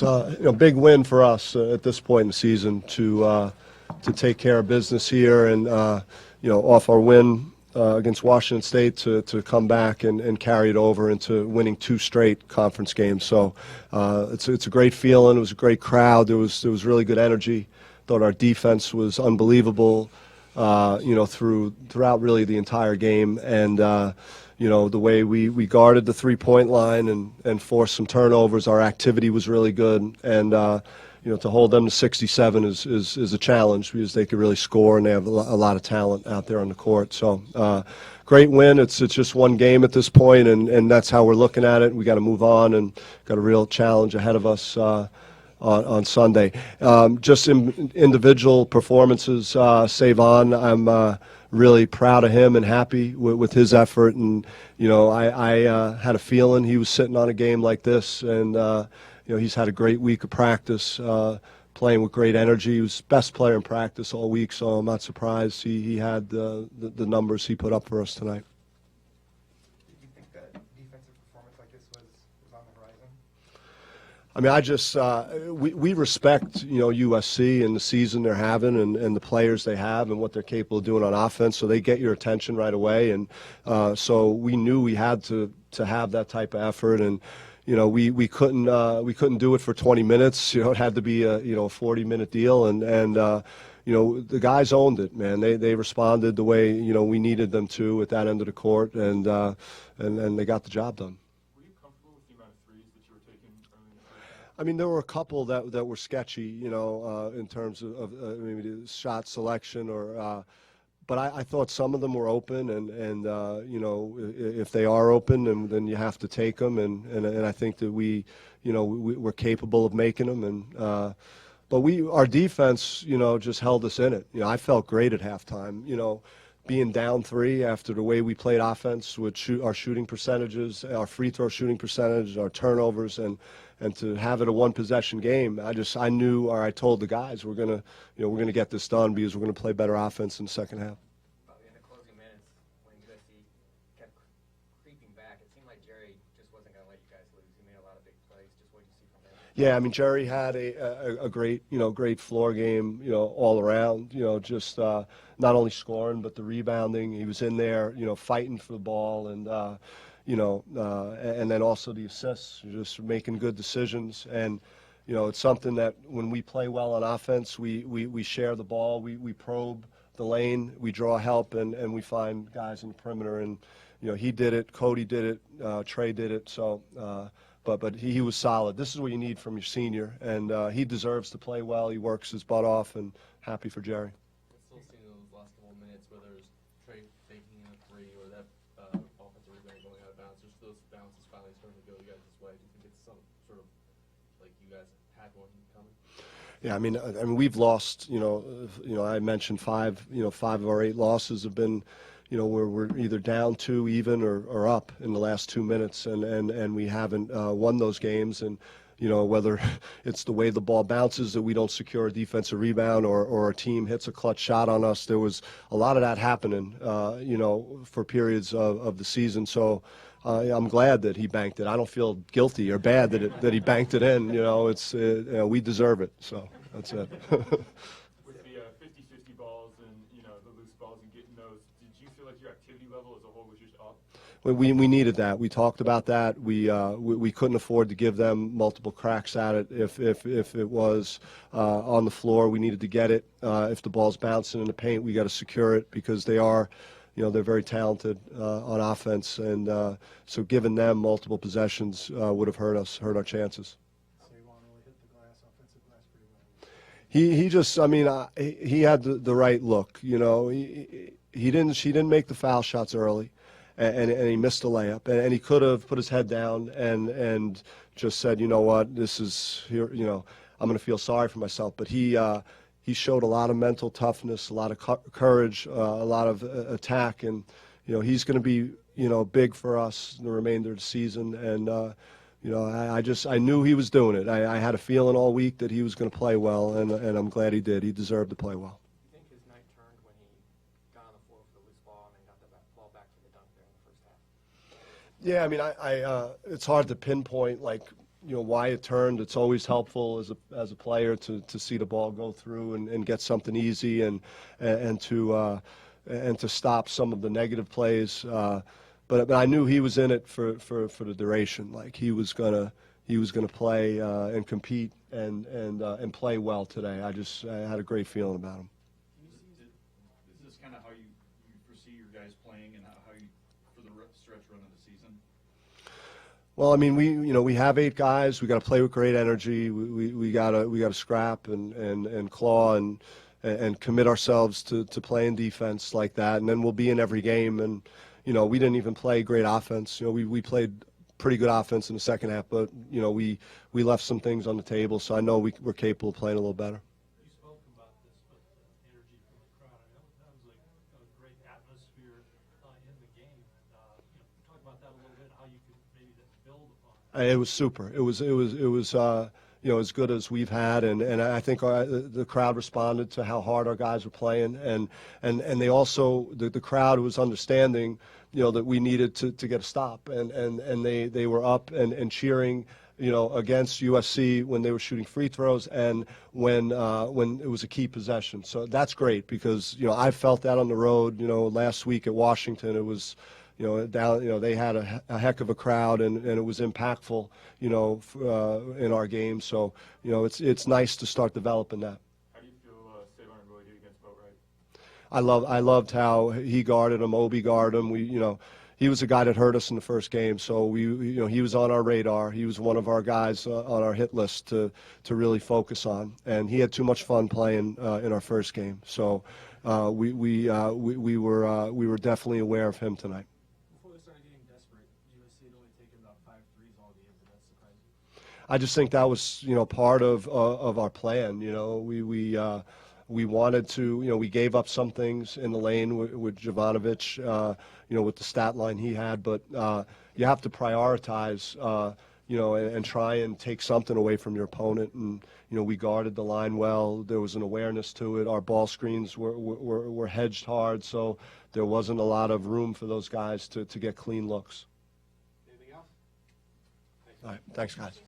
It's a big win for us at this point in the season to take care of business here, and off our win against Washington State to come back and carry it over into winning 2 straight conference games. So it's a great feeling. It was a great crowd. There was really good energy. Thought our defense was unbelievable. Throughout really the entire game, and the way we guarded the 3-point line and forced some turnovers. Our activity was really good, and to hold them to 67 is a challenge because they could really score and they have a lot of talent out there on the court. So great win. It's just one game at this point, and that's how we're looking at it. We got to move on and got a real challenge ahead of us on Sunday. Just individual performances, Savon, I'm really proud of him and happy with his effort. And, I had a feeling he was sitting on a game like this, and, he's had a great week of practice, playing with great energy. He was the best player in practice all week, so I'm not surprised he had the numbers he put up for us tonight. I mean, we respect, USC and the season they're having and the players they have and what they're capable of doing on offense. So they get your attention right away. And so we knew we had to have that type of effort. And, we couldn't do it for 20 minutes. It had to be a 40-minute deal. And the guys owned it, man. They responded the way, we needed them to at that end of the court. And they got the job done. I mean, there were a couple that were sketchy, in terms of maybe the shot selection but I thought some of them were open, and if they are open, then you have to take them, and I think that we're capable of making them, but our defense, just held us in it. I felt great at halftime, being down 3 after the way we played offense with our shooting percentages, our free throw shooting percentage, our turnovers, and to have it a 1-possession game. I knew, or I told the guys, we're gonna get this done because we're gonna play better offense in the second half. In the closing minutes, when USC kept creeping back, it seemed like Jerry just wasn't gonna let you guys lose. He made a lot of big plays. Just what did you see from him? Yeah, I mean, Jerry had a great floor game, all around, just not only scoring, but the rebounding. He was in there, fighting for the ball, and, and then also the assists, just making good decisions. And, it's something that when we play well on offense, we share the ball, we probe the lane, we draw help, and we find guys in the perimeter. And, he did it, Cody did it, Trey did it, so... But he was solid. This is what you need from your senior, and he deserves to play well. He works his butt off, and happy for Jerry. Still seeing those last couple of minutes, whether it's Trey faking a 3 or that offensive rebound going out of bounds, just those bounces finally starting to go you guys this way. Do you think it's some sort of like you guys had one coming? Yeah, I mean, we've lost. I mentioned 5. 5 of our 8 losses have been. Where we're either down 2 even or up in the last 2 minutes, and we haven't won those games. And, whether it's the way the ball bounces that we don't secure a defensive rebound or a team hits a clutch shot on us, there was a lot of that happening, for periods of the season. So I'm glad that he banked it. I don't feel guilty or bad that he banked it in. We deserve it. So that's it. With the 50-50 balls and, the loose balls and getting those, did you feel like your activity level as a whole was just up? We needed that. We talked about that. We couldn't afford to give them multiple cracks at it. If it was on the floor, we needed to get it. If the ball's bouncing in the paint, we got to secure it because they are, they're very talented on offense, and so giving them multiple possessions would have hurt our chances. He just, he had the right look. She didn't make the foul shots early, and he missed a layup, and he could have put his head down and just said, you know what, this is here. I'm going to feel sorry for myself. But he showed a lot of mental toughness, a lot of courage, a lot of attack, and he's going to be big for us in the remainder of the season. And I knew he was doing it. I had a feeling all week that he was going to play well, and I'm glad he did. He deserved to play well. You think his night turned when he got on the floor for the loose ball and then got the ball back to the dunk there in the first half? Yeah, it's hard to pinpoint like why it turned. It's always helpful as a player to see the ball go through and get something easy and to stop some of the negative plays. But I knew he was in it for the duration. Like he was gonna play and compete and play well today. I had a great feeling about him. Is this kind of how you foresee your guys playing and how you for the stretch run of the season? Well, I mean, we have 8 guys. We got to play with great energy. We gotta scrap and claw and commit ourselves to playing defense like that. And then we'll be in every game. And we didn't even play great offense. We played pretty good offense in the second half, but we left some things on the table. So I know we're capable of playing a little better. You spoke about this, but energy from the crowd. I know that was a great atmosphere in the game. Talk about that a little bit. How you could maybe build upon it. It was super. It was as good as we've had, and I think the crowd responded to how hard our guys were playing, and they also the crowd was understanding, that we needed to get a stop, and they were up and cheering, against USC when they were shooting free throws and when it was a key possession. So that's great because I felt that on the road. Last week at Washington, it was. They had a heck of a crowd, and it was impactful, in our game. So, it's nice to start developing that. How do you feel Savon and Roy did against Boatwright? I loved how he guarded him, Obi guarded him. He was a guy that hurt us in the first game, so he was on our radar. He was one of our guys on our hit list to really focus on, and he had too much fun playing in our first game. So we were definitely aware of him tonight. Before they started getting desperate, USC had only taken about 5 threes all game. Did that surprise you? I just think that was part of our plan. We wanted to we gave up some things in the lane with Jovanovic, with the stat line he had, but you have to prioritize and try and take something away from your opponent. And we guarded the line well. There was an awareness to it. Our ball screens were hedged hard, so there wasn't a lot of room for those guys to get clean looks. Anything else? All right, thanks guys.